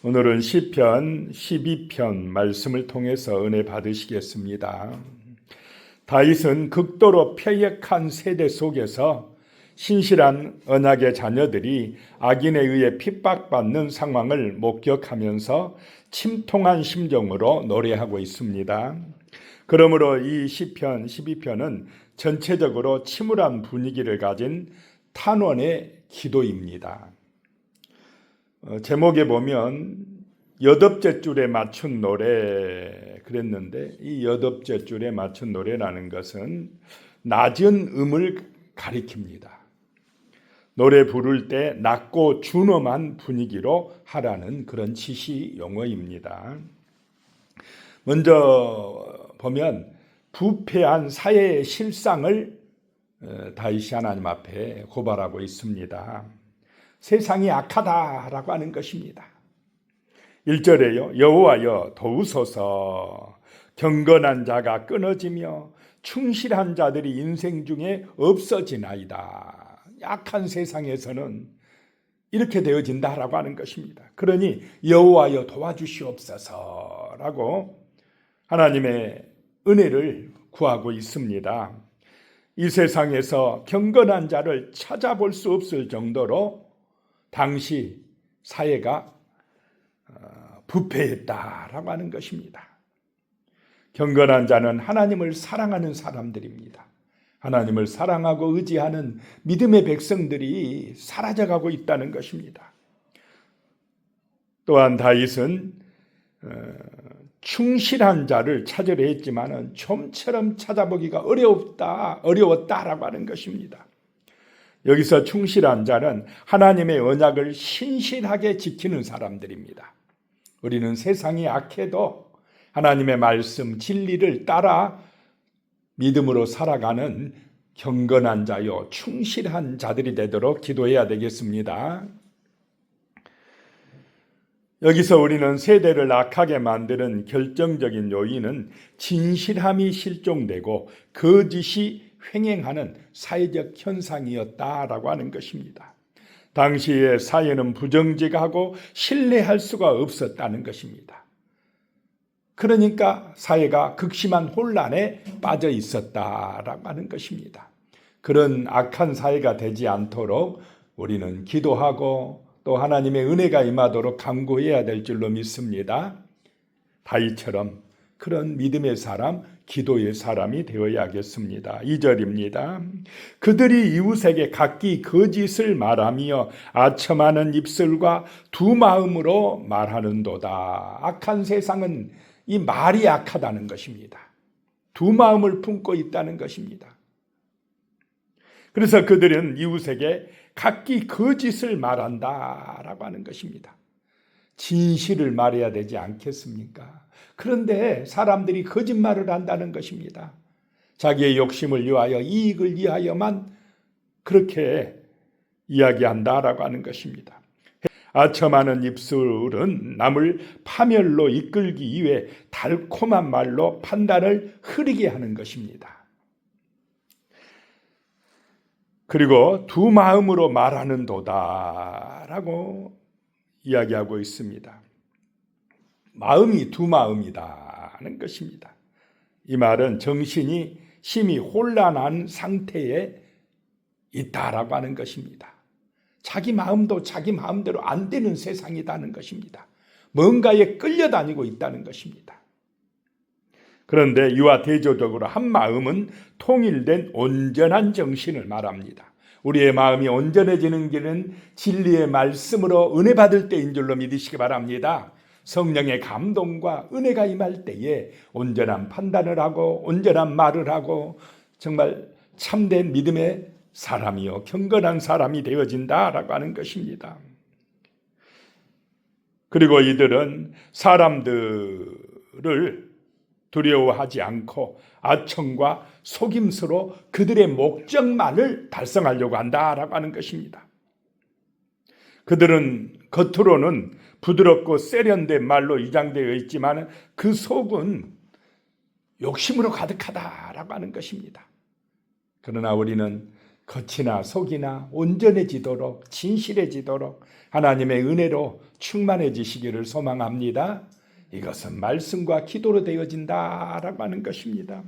오늘은 시편 12편 말씀을 통해서 은혜 받으시겠습니다. 다윗은 극도로 패역한 세대 속에서 신실한 언약의 자녀들이 악인에 의해 핍박받는 상황을 목격하면서 침통한 심정으로 노래하고 있습니다. 그러므로 이 시편 12편은 전체적으로 침울한 분위기를 가진 탄원의 기도입니다. 제목에 보면 여덟째 줄에 맞춘 노래 그랬는데, 이 여덟째 줄에 맞춘 노래라는 것은 낮은 음을 가리킵니다. 노래 부를 때 낮고 준엄한 분위기로 하라는 그런 지시 용어입니다. 먼저 보면 부패한 사회의 실상을 다윗이 하나님 앞에 고발하고 있습니다. 세상이 악하다라고 하는 것입니다. 1절에요. 여호와여 도우소서. 경건한 자가 끊어지며 충실한 자들이 인생 중에 없어지나이다. 악한 세상에서는 이렇게 되어진다라고 하는 것입니다. 그러니 여호와여 도와주시옵소서라고 하나님의 은혜를 구하고 있습니다. 이 세상에서 경건한 자를 찾아볼 수 없을 정도로 당시 사회가 부패했다라고 하는 것입니다. 경건한 자는 하나님을 사랑하는 사람들입니다. 하나님을 사랑하고 의지하는 믿음의 백성들이 사라져가고 있다는 것입니다. 또한 다윗은 충실한 자를 찾으려 했지만은 좀처럼 찾아보기가 어려웠다라고 하는 것입니다. 여기서 충실한 자는 하나님의 언약을 신실하게 지키는 사람들입니다. 우리는 세상이 악해도 하나님의 말씀, 진리를 따라 믿음으로 살아가는 경건한 자요, 충실한 자들이 되도록 기도해야 되겠습니다. 여기서 우리는 세대를 악하게 만드는 결정적인 요인은 진실함이 실종되고 거짓이 횡행하는 사회적 현상이었다라고 하는 것입니다. 당시의 사회는 부정직하고 신뢰할 수가 없었다는 것입니다. 그러니까 사회가 극심한 혼란에 빠져 있었다라고 하는 것입니다. 그런 악한 사회가 되지 않도록 우리는 기도하고 또 하나님의 은혜가 임하도록 간구해야 될 줄로 믿습니다. 다윗처럼 그런 믿음의 사람, 기도의 사람이 되어야겠습니다. 2절입니다. 그들이 이웃에게 각기 거짓을 말하며 아첨하는 입술과 두 마음으로 말하는도다. 악한 세상은 이 말이 악하다는 것입니다. 두 마음을 품고 있다는 것입니다. 그래서 그들은 이웃에게 각기 거짓을 말한다라고 하는 것입니다. 진실을 말해야 되지 않겠습니까? 그런데 사람들이 거짓말을 한다는 것입니다. 자기의 욕심을 위하여, 이익을 위하여만 그렇게 이야기한다라고 하는 것입니다. 아첨하는 입술은 남을 파멸로 이끌기 위해 달콤한 말로 판단을 흐리게 하는 것입니다. 그리고 두 마음으로 말하는 도다라고 이야기하고 있습니다. 마음이 두 마음이다는 것입니다. 이 말은 정신이 심히 혼란한 상태에 있다라고 하는 것입니다. 자기 마음도 자기 마음대로 안 되는 세상이라는 것입니다. 뭔가에 끌려다니고 있다는 것입니다. 그런데 이와 대조적으로 한 마음은 통일된 온전한 정신을 말합니다. 우리의 마음이 온전해지는 길은 진리의 말씀으로 은혜 받을 때인 줄로 믿으시기 바랍니다. 성령의 감동과 은혜가 임할 때에 온전한 판단을 하고 온전한 말을 하고 정말 참된 믿음의 사람이요 경건한 사람이 되어진다라고 하는 것입니다. 그리고 이들은 사람들을 두려워하지 않고 아첨과 속임수로 그들의 목적만을 달성하려고 한다라고 하는 것입니다. 그들은 겉으로는 부드럽고 세련된 말로 위장되어 있지만 그 속은 욕심으로 가득하다라고 하는 것입니다. 그러나 우리는 겉이나 속이나 온전해지도록 진실해지도록 하나님의 은혜로 충만해지시기를 소망합니다. 이것은 말씀과 기도로 되어진다라고 하는 것입니다.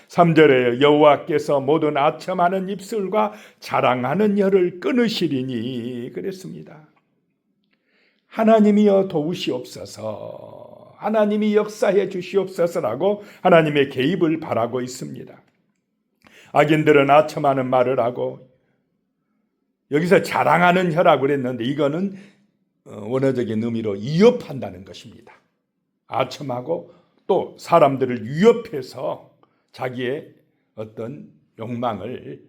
3절에 여호와께서 모든 아첨하는 입술과 자랑하는 혀를 끊으시리니 그랬습니다. 하나님이여 도우시옵소서, 하나님이 역사해 주시옵소서라고 하나님의 개입을 바라고 있습니다. 악인들은 아첨하는 말을 하고, 여기서 자랑하는 혀라고 그랬는데 이거는 원어적인 의미로 위협한다는 것입니다. 아첨하고 또 사람들을 위협해서 자기의 어떤 욕망을,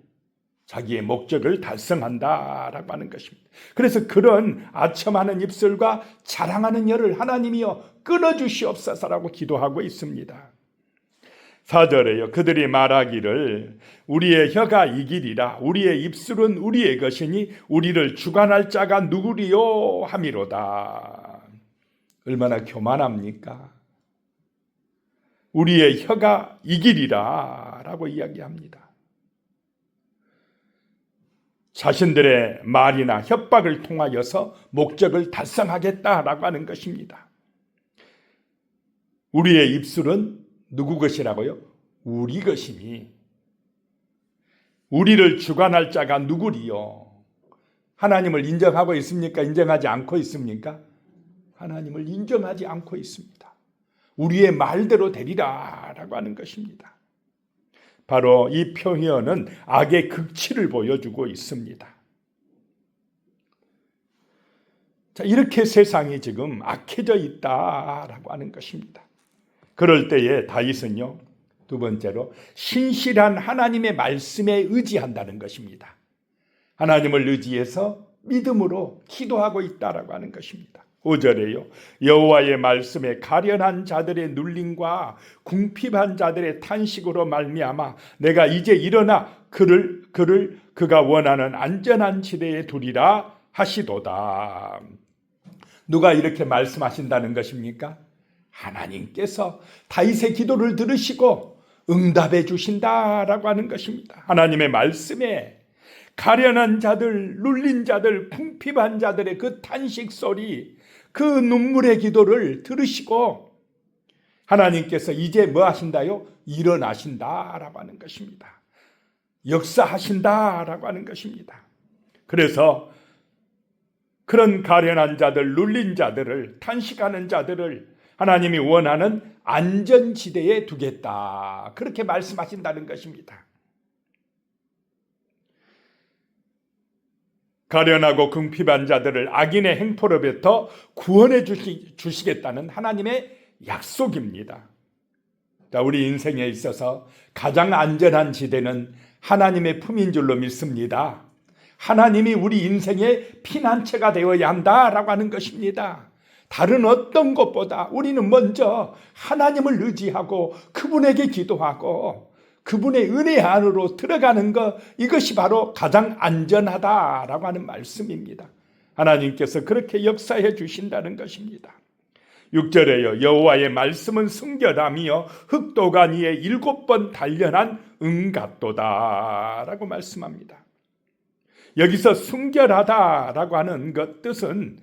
자기의 목적을 달성한다라고 하는 것입니다. 그래서 그런 아첨하는 입술과 자랑하는 혀를 하나님이여 끊어주시옵소서라고 기도하고 있습니다. 4절에요. 그들이 말하기를 우리의 혀가 이기리라, 우리의 입술은 우리의 것이니 우리를 주관할 자가 누구리요 하미로다. 얼마나 교만합니까? 우리의 혀가 이기리라 라고 이야기합니다. 자신들의 말이나 협박을 통하여서 목적을 달성하겠다라고 하는 것입니다. 우리의 입술은 누구 것이라고요? 우리 것이니 우리를 주관할 자가 누구리요? 하나님을 인정하고 있습니까? 인정하지 않고 있습니까? 하나님을 인정하지 않고 있습니다. 우리의 말대로 되리라 라고 하는 것입니다. 바로 이 표현은 악의 극치를 보여주고 있습니다. 자, 이렇게 세상이 지금 악해져 있다라고 하는 것입니다. 그럴 때에 다윗은요, 두 번째로 신실한 하나님의 말씀에 의지한다는 것입니다. 하나님을 의지해서 믿음으로 기도하고 있다라고 하는 것입니다. 5절에요. 여호와의 말씀에 가련한 자들의 눌림과 궁핍한 자들의 탄식으로 말미암아 내가 이제 일어나 그가 원하는 안전한 지대에 두리라 하시도다. 누가 이렇게 말씀하신다는 것입니까? 하나님께서 다윗의 기도를 들으시고 응답해 주신다라고 하는 것입니다. 하나님의 말씀에 가련한 자들, 눌린 자들, 궁핍한 자들의 그 탄식 소리, 그 눈물의 기도를 들으시고 하나님께서 이제 뭐 하신다요? 일어나신다라고 하는 것입니다. 역사하신다라고 하는 것입니다. 그래서 그런 가련한 자들, 눌린 자들을, 탄식하는 자들을 하나님이 원하는 안전지대에 두겠다, 그렇게 말씀하신다는 것입니다. 가련하고 궁핍한 자들을 악인의 행포로부터 구원해 주시겠다는 하나님의 약속입니다. 자, 우리 인생에 있어서 가장 안전한 지대는 하나님의 품인 줄로 믿습니다. 하나님이 우리 인생의 피난처가 되어야 한다라고 하는 것입니다. 다른 어떤 것보다 우리는 먼저 하나님을 의지하고 그분에게 기도하고 그분의 은혜 안으로 들어가는 것, 이것이 바로 가장 안전하다라고 하는 말씀입니다. 하나님께서 그렇게 역사해 주신다는 것입니다. 6절에요. 여호와의 말씀은 순결함이요 흑도간 위에 7번 단련한 은갓도다 라고 말씀합니다. 여기서 순결하다라고 하는 것 뜻은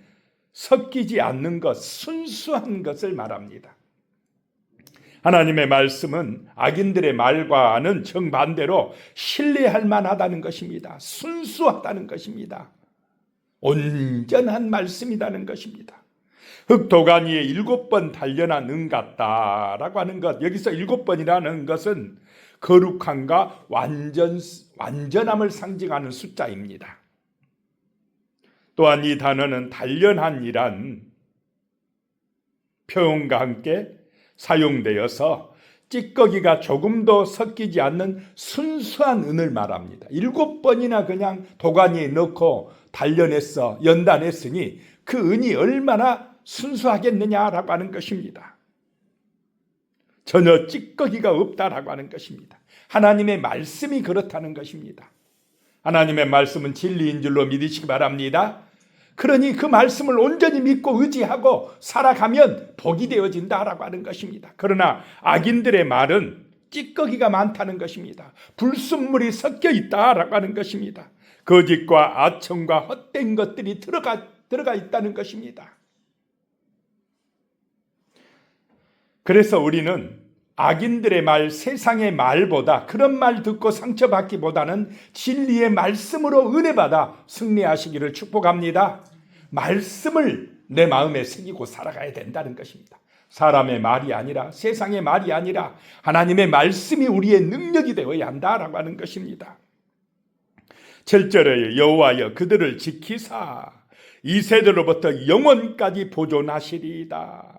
섞이지 않는 것, 순수한 것을 말합니다. 하나님의 말씀은 악인들의 말과는 정반대로 신뢰할 만하다는 것입니다. 순수하다는 것입니다. 온전한 말씀이라는 것입니다. 흑도간 위에 7번 단련한 은 같다라고 하는 것, 여기서 7번이라는 것은 거룩함과 완전함을 상징하는 숫자입니다. 또한 이 단어는 단련한이란 표현과 함께 사용되어서 찌꺼기가 조금도 섞이지 않는 순수한 은을 말합니다. 7번이나 그냥 도가니에 넣고 단련해서 연단했으니 그 은이 얼마나 순수하겠느냐라고 하는 것입니다. 전혀 찌꺼기가 없다라고 하는 것입니다. 하나님의 말씀이 그렇다는 것입니다. 하나님의 말씀은 진리인 줄로 믿으시기 바랍니다. 그러니 그 말씀을 온전히 믿고 의지하고 살아가면 복이 되어진다라고 하는 것입니다. 그러나 악인들의 말은 찌꺼기가 많다는 것입니다. 불순물이 섞여 있다라고 하는 것입니다. 거짓과 아첨과 헛된 것들이 들어가 있다는 것입니다. 그래서 우리는 악인들의 말, 세상의 말보다 그런 말 듣고 상처받기보다는 진리의 말씀으로 은혜받아 승리하시기를 축복합니다. 말씀을 내 마음에 새기고 살아가야 된다는 것입니다. 사람의 말이 아니라, 세상의 말이 아니라 하나님의 말씀이 우리의 능력이 되어야 한다라고 하는 것입니다. 7절에 여호와여 그들을 지키사 이 세대로부터 영원까지 보존하시리이다.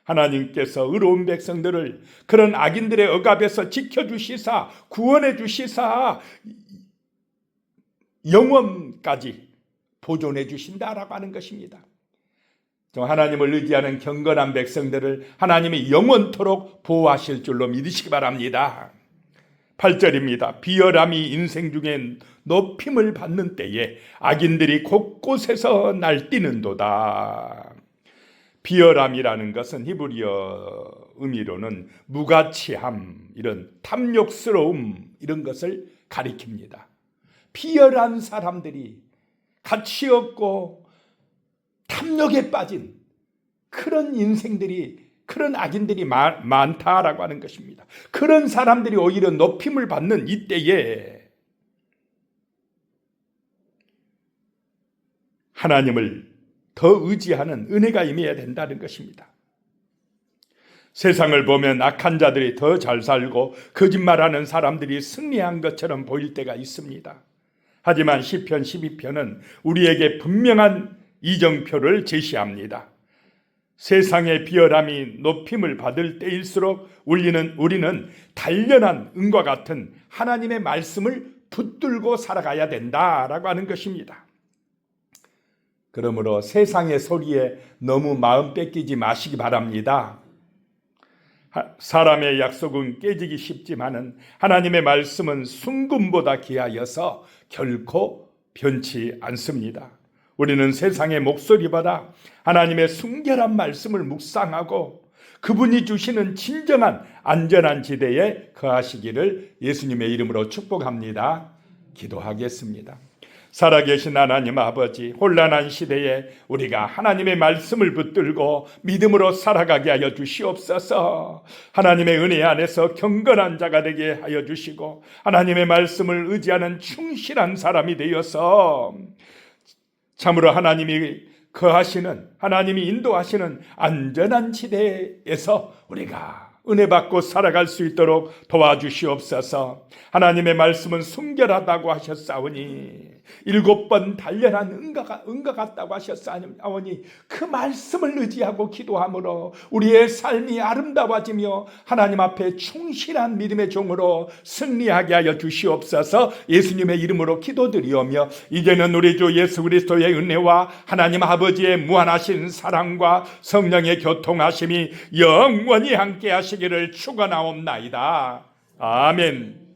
하나님께서 의로운 백성들을 그런 악인들의 억압에서 지켜주시사 구원해 주시사 영원까지 보존해 주신다라고 하는 것입니다. 하나님을 의지하는 경건한 백성들을 하나님이 영원토록 보호하실 줄로 믿으시기 바랍니다. 8절입니다. 비열함이 인생 중에 높임을 받는 때에 악인들이 곳곳에서 날뛰는도다. 비열함이라는 것은 히브리어 의미로는 무가치함, 이런 탐욕스러움, 이런 것을 가리킵니다. 비열한 사람들이 가치 없고 탐욕에 빠진 그런 인생들이, 그런 악인들이 많다라고 하는 것입니다. 그런 사람들이 오히려 높임을 받는 이때에 하나님을 더 의지하는 은혜가 임해야 된다는 것입니다. 세상을 보면 악한 자들이 더 잘 살고 거짓말하는 사람들이 승리한 것처럼 보일 때가 있습니다. 하지만 시편 12편은 우리에게 분명한 이정표를 제시합니다. 세상의 비열함이 높임을 받을 때일수록 우리는 단련한 은과 같은 하나님의 말씀을 붙들고 살아가야 된다라고 하는 것입니다. 그러므로 세상의 소리에 너무 마음 뺏기지 마시기 바랍니다. 사람의 약속은 깨지기 쉽지만은 하나님의 말씀은 순금보다 귀하여서 결코 변치 않습니다. 우리는 세상의 목소리보다 하나님의 순결한 말씀을 묵상하고 그분이 주시는 진정한 안전한 지대에 거하시기를 예수님의 이름으로 축복합니다. 기도하겠습니다. 살아계신 하나님 아버지, 혼란한 시대에 우리가 하나님의 말씀을 붙들고 믿음으로 살아가게 하여 주시옵소서. 하나님의 은혜 안에서 경건한 자가 되게 하여 주시고 하나님의 말씀을 의지하는 충실한 사람이 되어서 참으로 하나님이 거하시는, 하나님이 인도하시는 안전한 지대에서 우리가 은혜 받고 살아갈 수 있도록 도와주시옵소서. 하나님의 말씀은 순결하다고 하셨사오니 7번 단련한 은과 같다고 하셨사오니 그 말씀을 의지하고 기도함으로 우리의 삶이 아름다워지며 하나님 앞에 충실한 믿음의 종으로 승리하게 하여 주시옵소서. 예수님의 이름으로 기도드리오며 이제는 우리 주 예수 그리스도의 은혜와 하나님 아버지의 무한하신 사랑과 성령의 교통하심이 영원히 함께 하시기를 축원하옵나이다. 아멘.